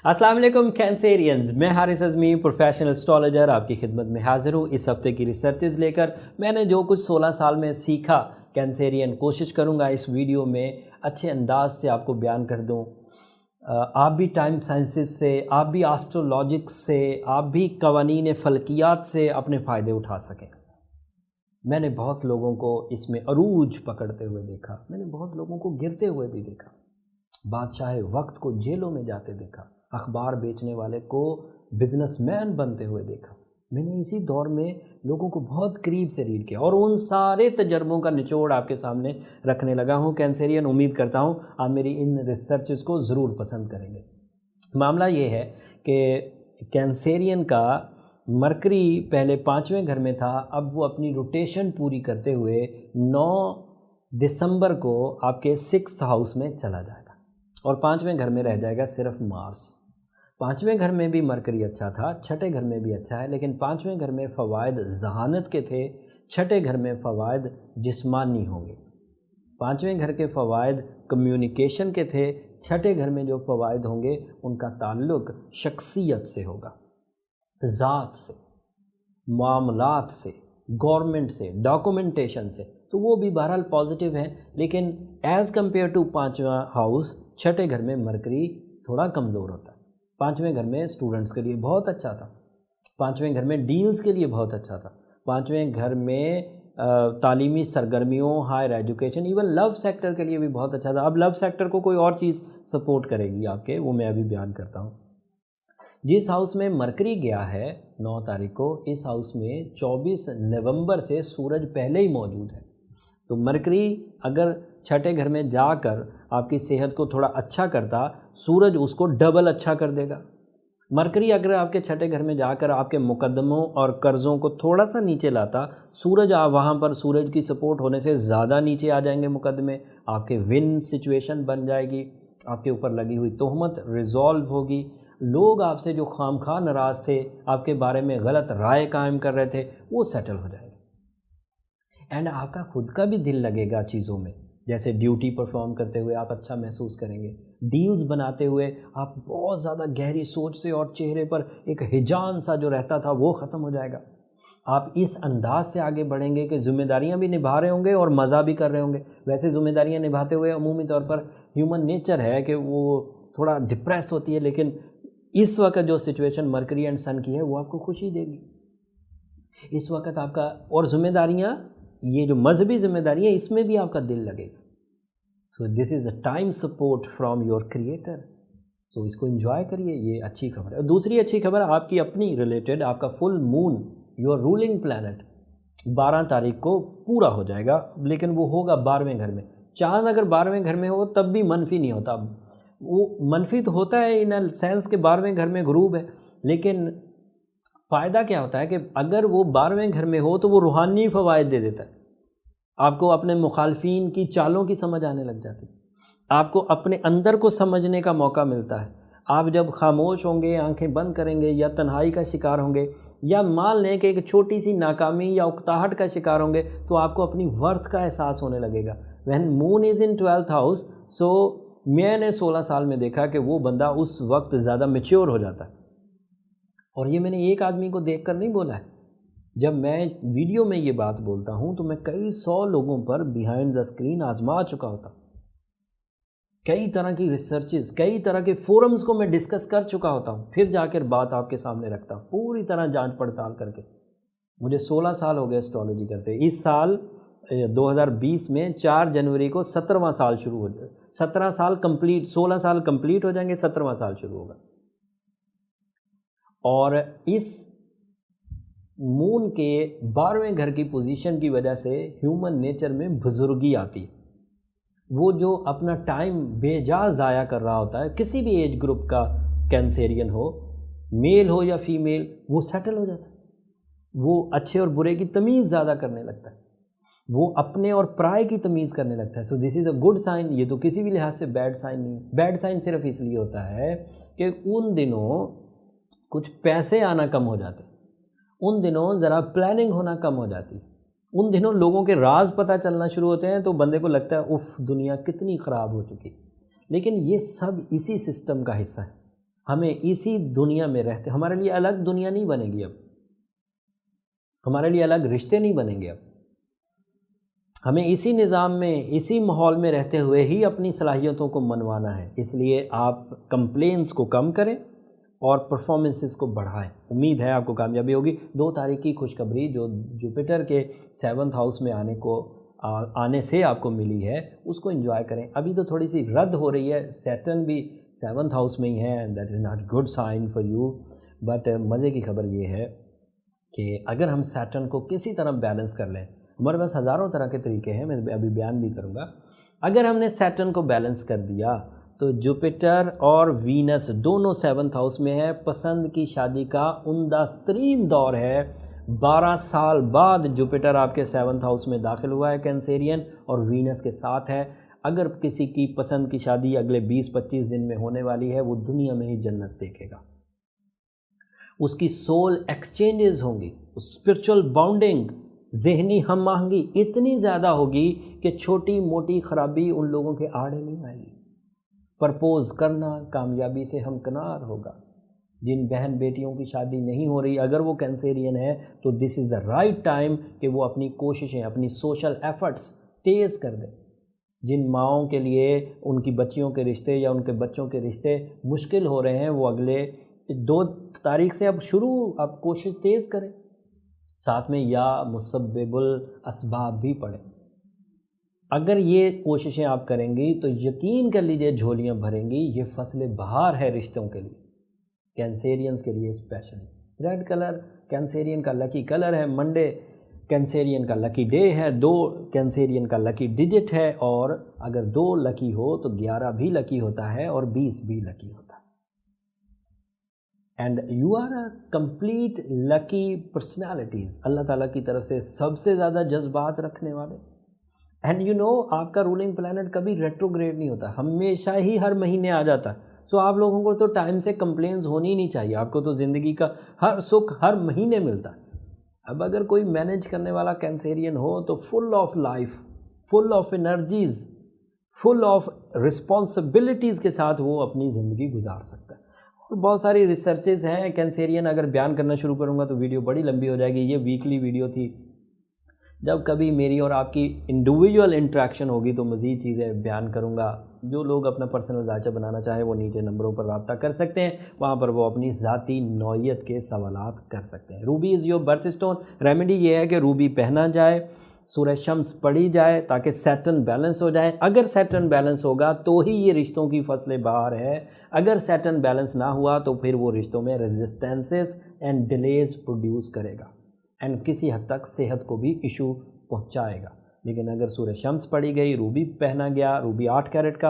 अस्सलाम वालेकुम कैंसेरियंस, मैं हारिस अज़मी प्रोफेशनल एस्ट्रोलॉजर आपकी खिदमत में हाज़िर हूँ। इस हफ़्ते की रिसर्चेस लेकर मैंने जो कुछ 16 साल में सीखा कैंसेरियन, कोशिश करूँगा इस वीडियो में अच्छे अंदाज से आपको बयान कर दूँ। आप भी टाइम साइंसेस से, आप भी एस्ट्रोलॉजिक्स से, आप भी कवानीन फ़ल्कियात से अपने फ़ायदे उठा सकें। मैंने बहुत लोगों को इसमें अरूज पकड़ते हुए देखा, मैंने बहुत लोगों को गिरते हुए भी देखा, बादशाह वक्त को जेलों में जाते देखा, अखबार बेचने वाले को बिजनेसमैन बनते हुए देखा। मैंने इसी दौर में लोगों को बहुत करीब से रीड किया और उन सारे तजर्बों का निचोड़ आपके सामने रखने लगा हूँ कैंसेरियन। उम्मीद करता हूँ आप मेरी इन रिसर्चेस को ज़रूर पसंद करेंगे। मामला ये है कि कैंसेरियन का मरकरी पहले 5वें घर में था, अब वो अपनी रोटेशन पूरी करते हुए 9 दिसंबर को आपके 6th हाउस में चला जाएगा और 5वें घर में रह जाएगा सिर्फ मार्स। 5वें घर में भी मरकरी अच्छा था, 6ठे घर में भी अच्छा है, लेकिन 5वें घर में फ़वाइद ज़हानत के थे, 6ठे घर में फ़वाइद जिस्मानी होंगे। 5वें घर के फ़वाइद कम्युनिकेशन के थे, 6ठे घर में जो फ़वाइद होंगे उनका ताल्लुक़ शख्सियत से होगा, ज़ात से, मामलात से, गवर्नमेंट से, डॉक्यूमेंटेशन से। तो वो भी बहरहाल पॉजिटिव हैं, लेकिन एज़ कम्पेयर टू 5वां हाउस 6ठे घर में मरकरी थोड़ा कमज़ोर होता है। 5वें घर में स्टूडेंट्स के लिए बहुत अच्छा था, 5वें घर में डील्स के लिए बहुत अच्छा था, 5वें घर में तालीमी सरगर्मियों, higher education, even love sector के लिए भी बहुत अच्छा था। अब लव सेक्टर को कोई और चीज़ सपोर्ट करेगी आपके, वो मैं अभी बयान करता हूँ। जिस हाउस में मरकरी गया है 9 तारीख को, इस हाउस में 24 नवंबर से सूरज पहले ही मौजूद है। तो मरकरी अगर 6ठे घर में जाकर आपकी सेहत को थोड़ा अच्छा करता, सूरज उसको डबल अच्छा कर देगा। मरकरी अगर आपके 6ठे घर में जाकर आपके मुकदमों और कर्ज़ों को थोड़ा सा नीचे लाता, सूरज वहाँ पर सूरज की सपोर्ट होने से ज़्यादा नीचे आ जाएंगे मुकदमे, आपके विन सिचुएशन बन जाएगी, आपके ऊपर लगी हुई तोहमत रिज़ॉल्व होगी, लोग आपसे जो खामखा नाराज़ थे, आपके बारे में गलत राय कायम कर रहे थे, वो सेटल हो जाएंगे। एंड आपका खुद का भी दिल लगेगा चीज़ों में, जैसे ड्यूटी परफॉर्म करते हुए आप अच्छा महसूस करेंगे, डील्स बनाते हुए आप बहुत ज़्यादा गहरी सोच से, और चेहरे पर एक हिजान सा जो रहता था वो ख़त्म हो जाएगा। आप इस अंदाज से आगे बढ़ेंगे कि ज़िम्मेदारियां भी निभा रहे होंगे और मज़ा भी कर रहे होंगे। वैसे ज़िम्मेदारियां निभाते हुए अमूमी तौर पर ह्यूमन नेचर है कि वो थोड़ा डिप्रेस होती है, लेकिन इस वक्त जो सिचुएशन मरकरी एंड सन की है वो आपको खुशी देगी। इस वक्त आपका, और ज़िम्मेदारियाँ, ये जो मजहबी ज़िम्मेदारियाँ, इसमें भी आपका दिल लगेगा। So this is a time support from your creator. So इसको एंजॉय करिए, ये अच्छी खबर है। दूसरी अच्छी खबर आपकी अपनी रिलेटेड, आपका full moon, your ruling planet 12 तारीख को पूरा हो जाएगा, लेकिन वो होगा 12वें घर में। चांद अगर 12वें घर में हो तब भी मनफी नहीं होता। वो मनफी तो होता है इन सेंस के 12वें घर में गुरूब है, लेकिन फ़ायदा क्या होता है कि अगर वो 12वें घर में हो तो वो रूहानी फ़वाइद दे देता है। आपको अपने मुखालफीन की चालों की समझ आने लग जाती है, आपको अपने अंदर को समझने का मौका मिलता है। आप जब खामोश होंगे, आंखें बंद करेंगे, या तन्हाई का शिकार होंगे, या मान लें कि एक छोटी सी नाकामी या उकताहट का शिकार होंगे, तो आपको अपनी वर्थ का एहसास होने लगेगा। When moon is in 12th house, so मैंने 16 साल में देखा कि वो बंदा उस वक्त ज़्यादा मैच्योर हो जाता है। और ये मैंने एक आदमी को देखकर नहीं बोला है, जब मैं वीडियो में ये बात बोलता हूँ तो मैं कई 100 लोगों पर बिहाइंड द स्क्रीन आजमा चुका होता, कई तरह की रिसर्चेस, कई तरह के फोरम्स को मैं डिस्कस कर चुका होता हूँ, फिर जाकर बात आपके सामने रखता हूँ पूरी तरह जांच पड़ताल करके। मुझे 16 साल हो गए एस्ट्रोलॉजी करते। इस साल 2020 में 4 जनवरी को 17वां साल शुरू हो जाए, 17 साल कंप्लीट, 16 साल कंप्लीट हो जाएंगे, 17वां साल शुरू होगा। और इस मून के 12वें घर की पोजीशन की वजह से ह्यूमन नेचर में बुजुर्गी आती है। वो जो अपना टाइम बेजा ज़ाया कर रहा होता है, किसी भी एज ग्रुप का कैंसेरियन हो, मेल हो या फीमेल, वो सेटल हो जाता है, वो अच्छे और बुरे की तमीज़ ज़्यादा करने लगता है, वो अपने और पराये की तमीज़ करने लगता है। तो this is a good sign. ये तो किसी भी लिहाज से बैड साइन नहीं। बैड साइन सिर्फ इसलिए होता है कि उन दिनों कुछ पैसे आना कम हो जाते, उन दिनों ज़रा प्लानिंग होना कम हो जाती, उन दिनों लोगों के राज पता चलना शुरू होते हैं, तो बंदे को लगता है उफ दुनिया कितनी ख़राब हो चुकी। लेकिन ये सब इसी सिस्टम का हिस्सा है। हमें इसी दुनिया में रहते, हमारे लिए अलग दुनिया नहीं बनेगी अब, हमारे लिए अलग रिश्ते नहीं बनेंगे अब। हमें इसी निज़ाम में, इसी माहौल में रहते हुए ही अपनी सलाहियतों को मनवाना है। इसलिए आप कंप्लेंट्स को कम करें और परफॉर्मेंसेस को बढ़ाएं। उम्मीद है आपको कामयाबी होगी। 2 तारीख की खुशखबरी जो जुपिटर के 7th हाउस में आने से आपको मिली है, उसको एंजॉय करें। अभी तो थोड़ी सी रद्द हो रही है, सैटर्न भी 7th हाउस में ही है, that is not good sign for you. But मज़े की खबर ये है कि अगर हम सैटर्न को किसी तरह बैलेंस कर लें, हमारे पास हज़ारों तरह के तरीके हैं, मैं अभी बयान भी करूँगा। अगर हमने सैटर्न को बैलेंस कर दिया तो जुपिटर और वीनस दोनों 7th हाउस में है। पसंद की शादी का उम्दा तरीन दौर है। 12 साल बाद जुपिटर आपके 7th हाउस में दाखिल हुआ है कैंसेरियन, और वीनस के साथ है। अगर किसी की पसंद की शादी अगले 20-25 दिन में होने वाली है, वो दुनिया में ही जन्नत देखेगा। उसकी सोल एक्सचेंजेस होंगी, स्पिरिचुअल बाउंडिंग, ज़हनी हम आहंगी इतनी ज़्यादा होगी कि छोटी मोटी ख़राबी उन लोगों के आड़े नहीं आएगी। प्रपोज़ करना कामयाबी से हमकिनार होगा। जिन बहन बेटियों की शादी नहीं हो रही, अगर वो कैंसेरियन है तो this is the right time कि वो अपनी कोशिशें, अपनी सोशल एफ़र्ट्स तेज़ कर दें। जिन माओं के लिए उनकी बच्चियों के रिश्ते या उनके बच्चों के रिश्ते मुश्किल हो रहे हैं, वो अगले 2 तारीख से अब कोशिश तेज़ करें। साथ में या मुसब्बिबुल असबाब भी पढ़ें। अगर ये कोशिशें आप करेंगी तो यकीन कर लीजिए झोलियाँ भरेंगी। ये फसल बहार है रिश्तों के लिए, कैंसेरियंस के लिए स्पेशली। रेड कलर कैंसेरियन का लकी कलर है। मंडे कैंसेरियन का लकी डे है। 2 कैंसेरियन का लकी डिजिट है, और अगर 2 लकी हो तो 11 भी लकी होता है और 20 भी लकी होता है। And you are a complete lucky personalities, अल्लाह ताला की तरफ से सबसे ज़्यादा जज्बात रखने वाले। एंड यू नो, आपका रूलिंग प्लैनेट कभी रेट्रोग्रेड नहीं होता, हमेशा ही हर महीने आ जाता है। सो आप लोगों को तो टाइम से कंप्लेंट्स होनी ही नहीं चाहिए। आपको तो ज़िंदगी का हर सुख हर महीने मिलता है। अब अगर कोई मैनेज करने वाला कैंसेरियन हो तो full of life, full of energies, full of responsibilities के साथ वो अपनी ज़िंदगी गुजार सकता है। और बहुत सारी रिसर्चेज हैं कैंसेरियन, अगर बयान करना शुरू करूँगा तो वीडियो बड़ी लंबी हो जाएगी। ये वीकली वीडियो थी। जब कभी मेरी और आपकी इंडिविजुअल इंटरेक्शन होगी तो मज़ीद चीज़ें बयान करूँगा। जो लोग अपना पर्सनल ढांचा बनाना चाहे वो नीचे नंबरों पर रब्ता कर सकते हैं, वहाँ पर वो अपनी ज़ाती नौइयत के सवालात कर सकते हैं। Ruby is your birth stone. Remedy ये है कि रूबी पहना जाए, सूरज शम्स पढ़ी जाए ताकि सैटर्न बैलेंस हो जाए। अगर सैटर्न बैलेंस होगा तो ही ये रिश्तों की फसलें बहार है। अगर सैटर्न बैलेंस ना हुआ तो फिर वो रिश्तों में रेजिस्टेंसेस एंड डिलेज प्रोड्यूस करेगा एंड किसी हद तक सेहत को भी इशू पहुंचाएगा। लेकिन अगर सूरज शम्स पड़ी गई, रूबी पहना गया, रूबी 8 कैरेट का,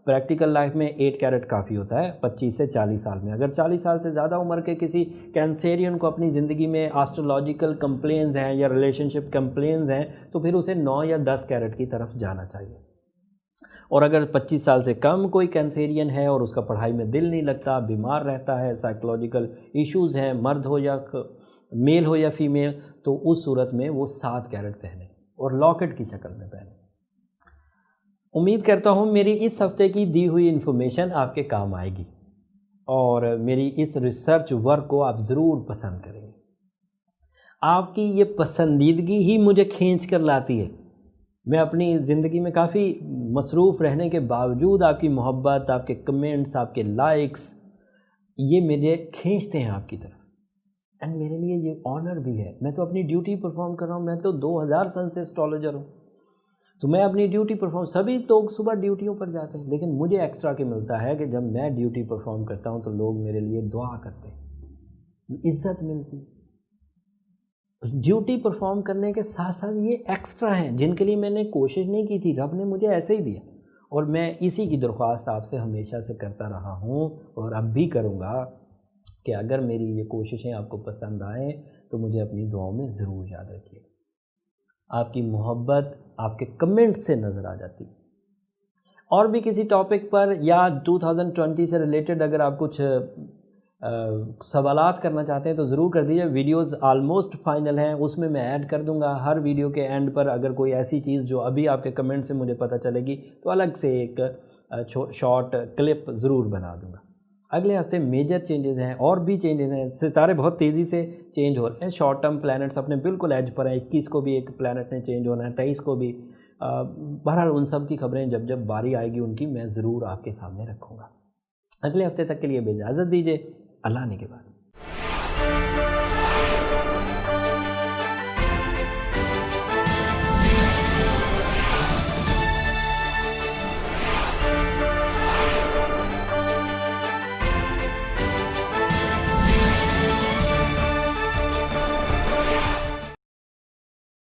प्रैक्टिकल लाइफ में 8 कैरेट काफ़ी होता है 25 से 40 साल में। अगर 40 साल से ज़्यादा उम्र के किसी कैंसेरियन को अपनी ज़िंदगी में एस्ट्रोलॉजिकल कंप्लेंट्स हैं या रिलेशनशिप कंप्लेंट्स हैं तो फिर उसे 9 या 10 कैरेट की तरफ जाना चाहिए। और अगर 25 साल से कम कोई कैंसेरियन है और उसका पढ़ाई में दिल नहीं लगता, बीमार रहता है, साइकोलॉजिकल इश्यूज़ हैं, मर्द हो या मेल हो या फीमेल, तो उस सूरत में वो 7 कैरेट पहने और लॉकेट की शक्ल में पहने। उम्मीद करता हूँ मेरी इस हफ्ते की दी हुई इन्फॉर्मेशन आपके काम आएगी और मेरी इस रिसर्च वर्क को आप ज़रूर पसंद करेंगे। आपकी ये पसंदीदगी ही मुझे खींच कर लाती है। मैं अपनी ज़िंदगी में काफ़ी मसरूफ़ रहने के बावजूद आपकी मोहब्बत, आपके कमेंट्स, आपके लाइक्स, ये मुझे खींचते हैं आपकी तरफ। एंड मेरे लिए ये ऑनर भी है। मैं तो अपनी ड्यूटी परफॉर्म कर रहा हूँ। मैं तो 2000 सन से एस्ट्रोलॉजर हूँ, तो मैं अपनी ड्यूटी परफॉर्म, सभी लोग सुबह ड्यूटियों पर जाते हैं, लेकिन मुझे एक्स्ट्रा के मिलता है कि जब मैं ड्यूटी परफॉर्म करता हूँ तो लोग मेरे लिए दुआ करते हैं, इज़्ज़त मिलती है। ड्यूटी परफॉर्म करने के साथ साथ ये एक्स्ट्रा हैं जिनके लिए मैंने कोशिश नहीं की थी, रब ने मुझे ऐसे ही दिया। और मैं इसी की दरख्वास्त आपसे हमेशा से करता रहा हूँ और अब भी करूँगा कि अगर मेरी ये कोशिशें आपको पसंद आएँ तो मुझे अपनी दुआओं में ज़रूर याद रखिए। आपकी मोहब्बत आपके कमेंट से नज़र आ जाती है। और भी किसी टॉपिक पर या 2020 से रिलेटेड अगर आप कुछ सवालात करना चाहते हैं तो ज़रूर कर दीजिए। वीडियोस ऑलमोस्ट फाइनल हैं, उसमें मैं ऐड कर दूंगा। हर वीडियो के एंड पर अगर कोई ऐसी चीज़ जो अभी आपके कमेंट से मुझे पता चलेगी तो अलग से एक शॉर्ट क्लिप ज़रूर बना दूंगा। अगले हफ्ते मेजर चेंजेस हैं, और भी चेंजेस हैं, सितारे बहुत तेज़ी से चेंज हो रहे हैं। शॉर्ट टर्म प्लैनेट्स अपने बिल्कुल एज पर हैं, 21 को भी एक प्लैनेट ने चेंज होना है, 23 को भी। बहरहाल उन सब की खबरें जब जब बारी आएगी उनकी मैं ज़रूर आपके सामने रखूँगा। अगले हफ्ते तक के लिए इजाज़त दीजिए, अल्लाह ने के बाद।